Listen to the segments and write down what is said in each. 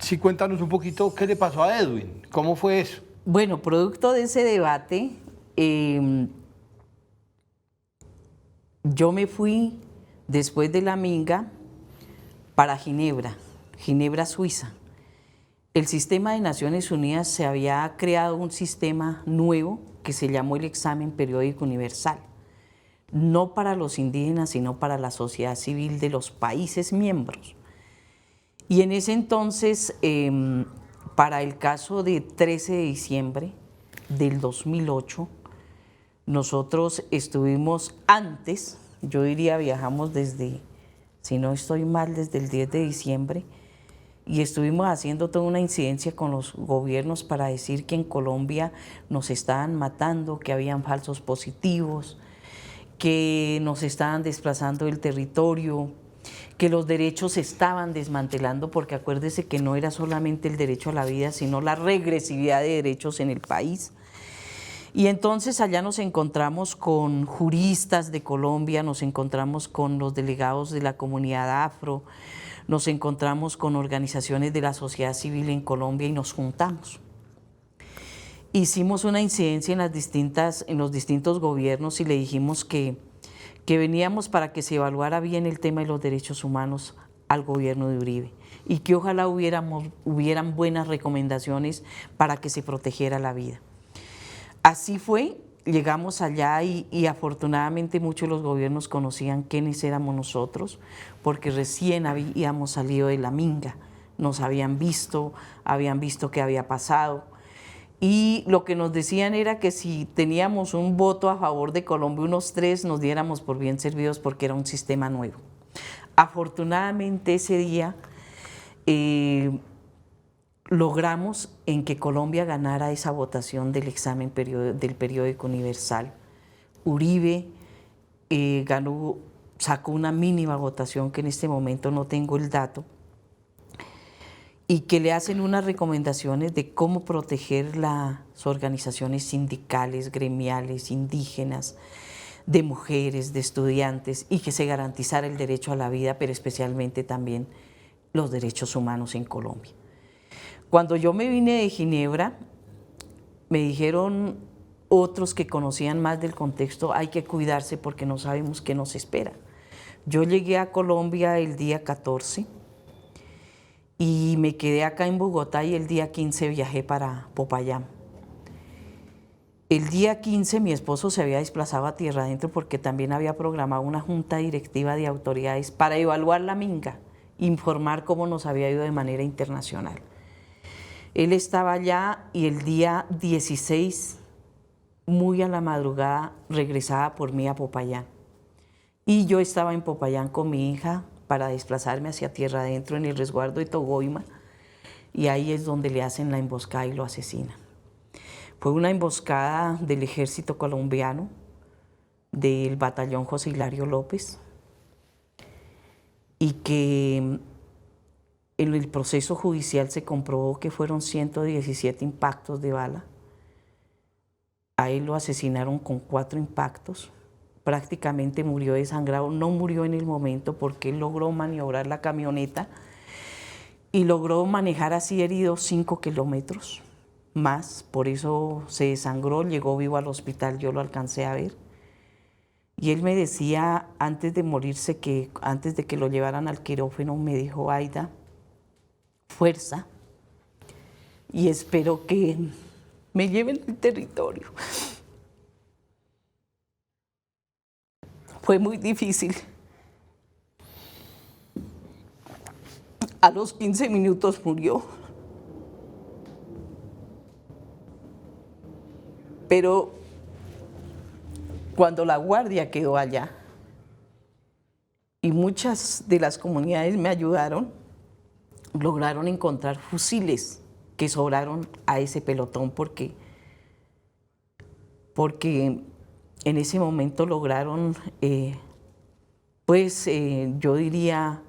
Sí, cuéntanos un poquito qué le pasó a Edwin, cómo fue eso. Bueno, producto de ese debate, yo me fui después de la Minga para Ginebra, Ginebra, Suiza. El sistema de Naciones Unidas se había creado un sistema nuevo que se llamó el examen periódico universal, no para los indígenas, sino para la sociedad civil de los países miembros. Y en ese entonces, para el caso de 13 de diciembre del 2008, nosotros estuvimos antes, yo diría viajamos desde, si no estoy mal, desde el 10 de diciembre, y estuvimos haciendo toda una incidencia con los gobiernos para decir que en Colombia nos estaban matando, que habían falsos positivos, que nos estaban desplazando del territorio, que los derechos se estaban desmantelando, porque acuérdese que no era solamente el derecho a la vida, sino la regresividad de derechos en el país. Y entonces allá nos encontramos con juristas de Colombia, nos encontramos con los delegados de la comunidad afro, nos encontramos con organizaciones de la sociedad civil en Colombia y nos juntamos. Hicimos una incidencia en los distintos gobiernos y le dijimos que veníamos para que se evaluara bien el tema de los derechos humanos al gobierno de Uribe y que ojalá hubieran buenas recomendaciones para que se protegiera la vida. Así fue, llegamos allá y afortunadamente muchos de los gobiernos conocían quiénes éramos nosotros, porque recién habíamos salido de la Minga, nos habían visto qué había pasado. Y lo que nos decían era que si teníamos un voto a favor de Colombia, unos 3, nos diéramos por bien servidos porque era un sistema nuevo. Afortunadamente ese día logramos en que Colombia ganara esa votación del examen del periódico universal. Uribe sacó una mínima votación que en este momento no tengo el dato, y que le hacen unas recomendaciones de cómo proteger las organizaciones sindicales, gremiales, indígenas, de mujeres, de estudiantes, y que se garantizara el derecho a la vida, pero especialmente también los derechos humanos en Colombia. Cuando yo me vine de Ginebra, me dijeron otros que conocían más del contexto, hay que cuidarse porque no sabemos qué nos espera. Yo llegué a Colombia el día 14, y me quedé acá en Bogotá y el día 15 viajé para Popayán. El día 15 mi esposo se había desplazado a tierra adentro porque también había programado una junta directiva de autoridades para evaluar la Minga, informar cómo nos había ido de manera internacional. Él estaba allá y el día 16, muy a la madrugada, regresaba por mí a Popayán. Y yo estaba en Popayán con mi hija para desplazarme hacia tierra adentro en el resguardo de Togoima, y ahí es donde le hacen la emboscada y lo asesinan. Fue una emboscada del ejército colombiano, del batallón José Hilario López, y que en el proceso judicial se comprobó que fueron 117 impactos de bala. A él lo asesinaron con 4 impactos. Prácticamente murió desangrado, no murió en el momento porque él logró maniobrar la camioneta y logró manejar así herido 5 kilómetros más, por eso se desangró, llegó vivo al hospital, yo lo alcancé a ver. Y él me decía antes de morirse, que antes de que lo llevaran al quirófano, me dijo: Aida, fuerza, y espero que me lleven al territorio. Fue muy difícil. A los 15 minutos murió. Pero cuando la guardia quedó allá y muchas de las comunidades me ayudaron, lograron encontrar fusiles que sobraron a ese pelotón porque en ese momento lograron, yo diría,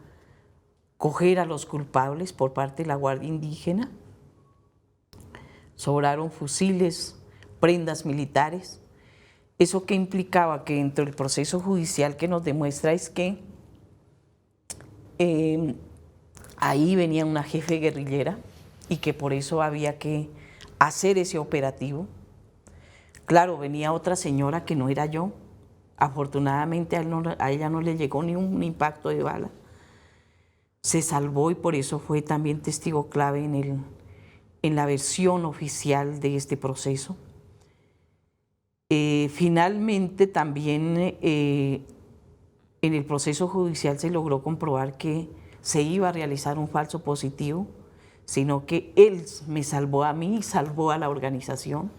coger a los culpables por parte de la Guardia Indígena. Sobraron fusiles, prendas militares. ¿Eso qué implicaba? Que dentro del proceso judicial que nos demuestra es que ahí venía una jefe guerrillera y que por eso había que hacer ese operativo. Claro, venía otra señora que no era yo. Afortunadamente a ella no le llegó ni un impacto de bala. Se salvó y por eso fue también testigo clave en la versión oficial de este proceso. Finalmente también en el proceso judicial se logró comprobar que se iba a realizar un falso positivo, sino que él me salvó a mí y salvó a la organización,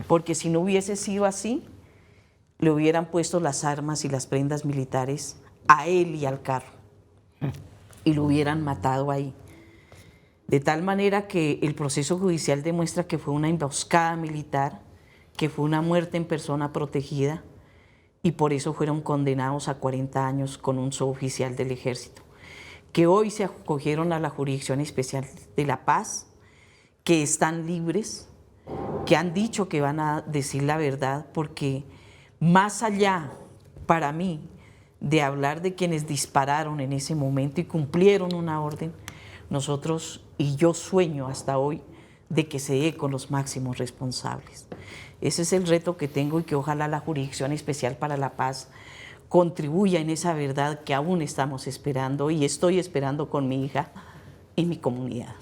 porque si no hubiese sido así, le hubieran puesto las armas y las prendas militares a él y al carro, y lo hubieran matado ahí. De tal manera que el proceso judicial demuestra que fue una emboscada militar, que fue una muerte en persona protegida, y por eso fueron condenados a 40 años con un suboficial del ejército, que hoy se acogieron a la Jurisdicción Especial de La Paz, que están libres, que han dicho que van a decir la verdad, porque más allá, para mí, de hablar de quienes dispararon en ese momento y cumplieron una orden, nosotros, y yo sueño hasta hoy, de que se dé con los máximos responsables. Ese es el reto que tengo y que ojalá la Jurisdicción Especial para la Paz contribuya en esa verdad que aún estamos esperando y estoy esperando con mi hija y mi comunidad.